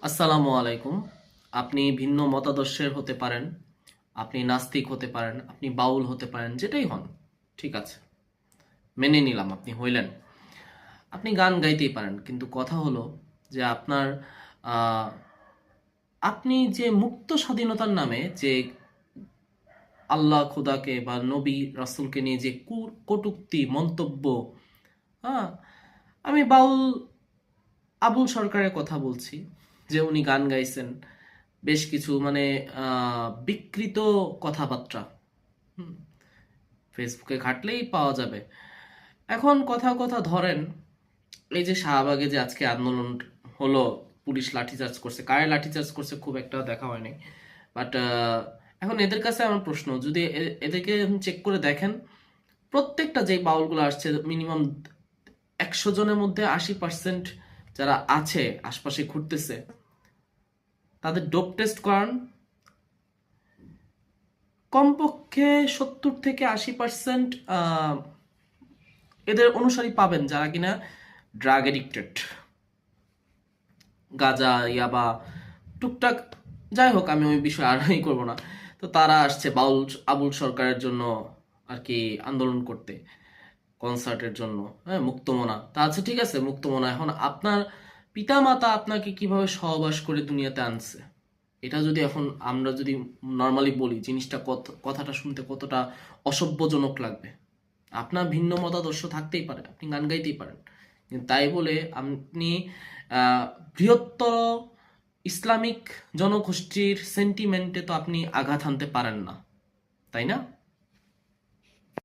আসসালামু আলাইকুম। আপনি ভিন্ন মতাদর্শের হতে পারেন, আপনি নাস্তিক হতে পারেন, আপনি বাউল হতে পারেন, যেটাই হন। ঠিক আছে, মেনে নিলাম আপনি হইলেন। আপনি গান গাইতেই পারেন, কিন্তু কথা হলো যে আহ, আপনি যে মুক্ত স্বাধীনতার নামে যে আল্লাহ খুদাকে বা নবী রাসূলকে নিয়ে যে কটূক্তি মন্তব্য, হ্যাঁ, আমি বাউল আবুল সরকারের কথা বলছি, যে উনি গান গাইছেন বেশ কিছু মানে বিকৃত কথাবার্তা। হুম, ফেসবুকে ঘাটলেই পাওয়া যাবে। এখন কথা কথা ধরেন, এই যে শাহবাগে যে আজকে আন্দোলন হলো, পুলিশ লাঠিচার্জ করছে, কারে লাঠিচার্জ করছে খুব একটা দেখা হয়নি। বাট এখন এদের কাছে আমার প্রশ্ন, যদি এদেরকে চেক করে দেখেন, প্রত্যেকটা যে বাউলগুলো আসছে, মিনিমাম 100 জনের মধ্যে 80% যারা আছে আশপাশে ঘুরতেছে, তাদের ডোপ টেস্ট করান। কমপক্ষে 70 থেকে 80% এদের অনুসারী পাবেন যারা কিনা ড্রাগ এডিক্টেড, গাঁজা, ইয়াবা, টুকটাক, যাই হোক, আমি ওই বিষয়ে আর করবো না। তো তারা আসছে আবুল সরকারের জন্য আর কি আন্দোলন করতে, কনসার্টের জন্য। হ্যাঁ, মুক্তমনা তা আছে, ঠিক আছে, মুক্তমনা। এখন আপনার পিতামাতা আপনাকে কিভাবে সহবাস করে দুনিয়াতে আনছে, এটা যদি এখন আমরা যদি নর্মালি বলি, জিনিসটা কথাটা শুনতে কতটা অসভ্যজনক লাগবে। আপনার ভিন্ন মতাদর্শ থাকতেই পারে, আপনি গান গাইতেই পারেন, কিন্তু তাই বলে আপনি বৃহত্তর ইসলামিক জনগোষ্ঠীর সেন্টিমেন্টে তো আপনি আঘাত হানতে পারেন না, তাই না?